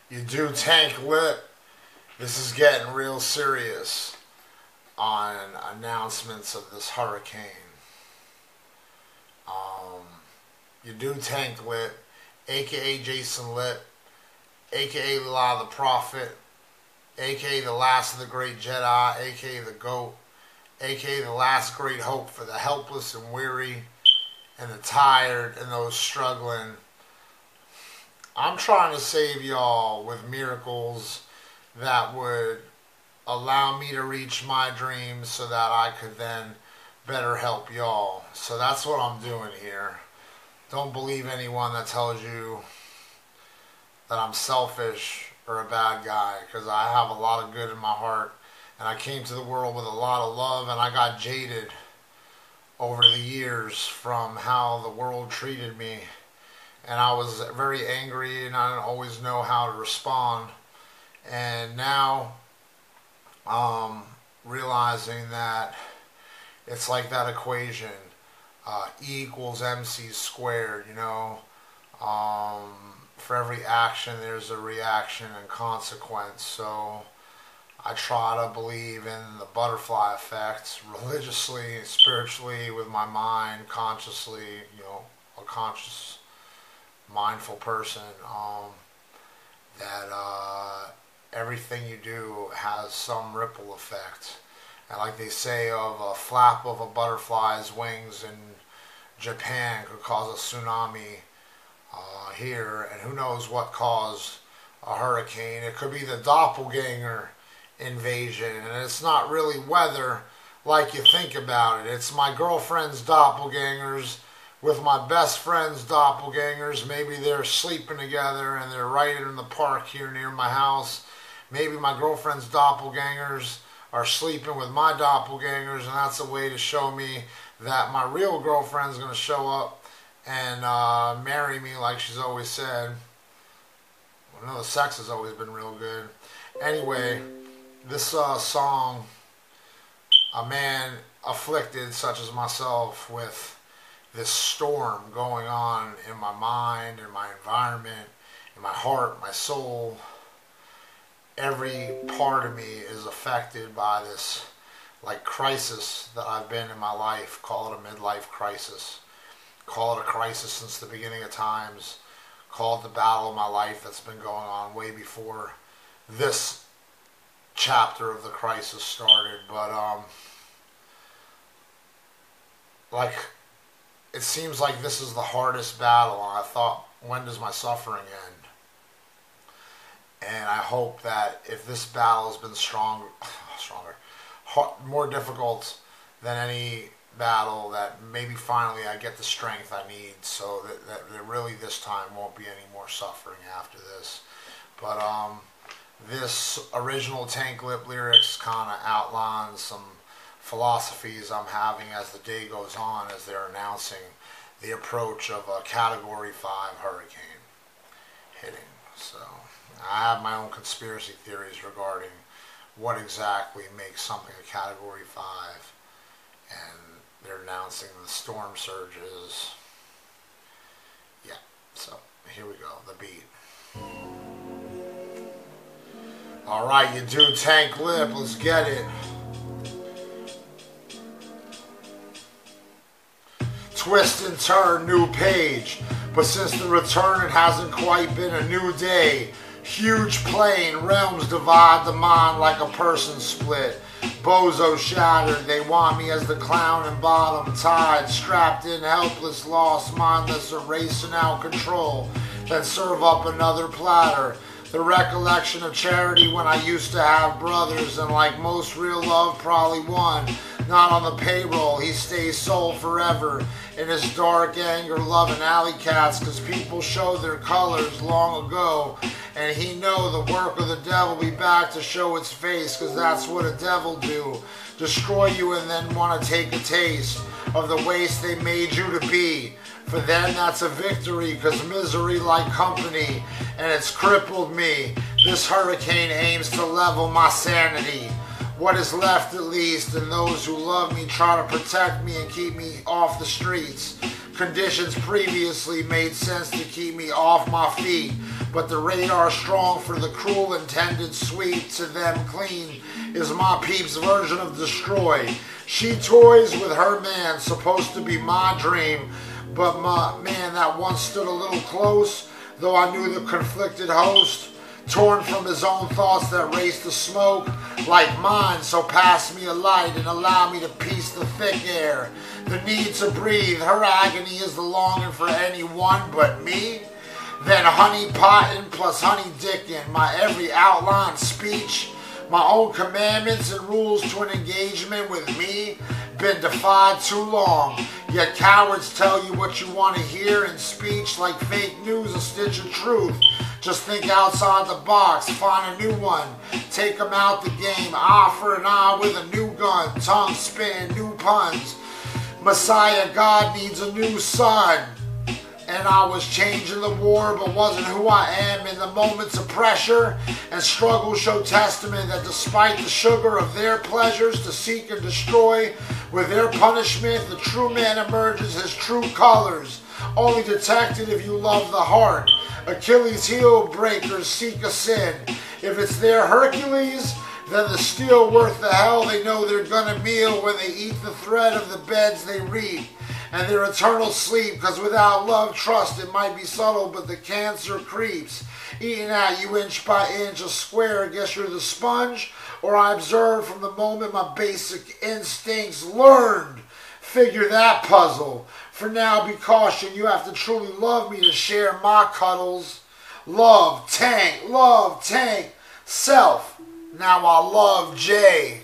You do tank lip. This is getting real serious on announcements of this hurricane. You do tank lip, aka Jason Lip, aka La the Prophet, aka the last of the great Jedi, aka the GOAT, aka the last great hope for the helpless and weary and the tired and those struggling. I'm trying to save y'all with miracles that would allow me to reach my dreams so that I could then better help y'all. So that's what I'm doing here. Don't believe anyone that tells you that I'm selfish or a bad guy, because I have a lot of good in my heart, and I came to the world with a lot of love, and I got jaded over the years from how the world treated me, and I was very angry and I didn't always know how to respond. And now realizing that it's like that equation, E equals MC squared, you know. For every action there's a reaction and consequence. So I try to believe in the butterfly effect religiously, spiritually, with my mind, consciously, you know, a conscious, mindful person, that everything you do has some ripple effect. And like they say, of a flap of a butterfly's wings in Japan could cause a tsunami here, and who knows what caused a hurricane. It could be the doppelganger invasion, and it's not really weather like you think about it. It's my girlfriend's doppelgangers with my best friend's doppelgangers. Maybe they're sleeping together and they're right in the park here near my house. Maybe my girlfriend's doppelgangers are sleeping with my doppelgangers, and that's a way to show me that my real girlfriend's going to show up and marry me like she's always said. Well, no, the sex has always been real good. Anyway, this song, a man afflicted such as myself with this storm going on in my mind, in my environment, in my heart, my soul, every part of me is affected by this like crisis that I've been in my life. Call it a midlife crisis. Call it a crisis since the beginning of times. Call it the battle of my life that's been going on way before this chapter of the crisis started. But like, it seems like this is the hardest battle, and I thought, when does my suffering end? And I hope that if this battle has been stronger, more difficult than any battle, that maybe finally I get the strength I need, so that really this time won't be any more suffering after this. But this original Tank Lip lyrics kind of outlines some philosophies I'm having as the day goes on, as they're announcing the approach of a Category 5 hurricane hitting. So I have my own conspiracy theories regarding what exactly makes something a Category 5, and they're announcing the storm surges. Yeah, so here we go, the beat. Alright, you do Tank Lip, let's get it. Twist and turn, new page, but since the return it hasn't quite been a new day. Huge plane, realms divide the mind like a person split. Bozo shattered, they want me as the clown and bottom tied, strapped in, helpless, lost, mindless, erasing out control, then serve up another platter. The recollection of charity when I used to have brothers, and like most real love, probably one not on the payroll. He stays soul forever in his dark anger, loving alley cats, cause people showed their colors long ago, and he know the work of the devil be back to show its face, cause that's what a devil do, destroy you and then want to take a taste of the waste they made you to be. For then that's a victory, cause misery like company, and it's crippled me. This hurricane aims to level my sanity. What is left at least, and those who love me try to protect me and keep me off the streets. Conditions previously made sense to keep me off my feet, but the radar strong for the cruel intended sweet. To them clean is my peep's version of destroy. She toys with her man, supposed to be my dream, but my man that once stood a little close, though I knew the conflicted host, torn from his own thoughts that raced the smoke like mine. So pass me a light and allow me to piece the thick air, the need to breathe. Her agony is the longing for anyone but me. Then honey potting plus honey dickin', my every outline speech, my own commandments and rules to an engagement with me, been defied too long. Yet cowards tell you what you want to hear in speech like fake news, a stitch of truth. Just think outside the box, find a new one, take them out the game, eye for an eye with a new gun, tongue spitting new puns. Messiah God needs a new son. And I was changing the war, but wasn't who I am in the moments of pressure. And struggle show testament that despite the sugar of their pleasures to seek and destroy, with their punishment, the true man emerges his true colors, only detected if you love the heart. Achilles' heel breakers seek a sin. If it's their Hercules, then the steel worth the hell they know they're gonna meal when they eat the thread of the beds they reap. And their eternal sleep, cause without love, trust, it might be subtle, but the cancer creeps, eating at you inch by inch, a square. Guess you're the sponge, or I observe from the moment my basic instincts learned. Figure that puzzle. For now, be cautioned, you have to truly love me to share my cuddles. Love, tank, self. Now I love Jay.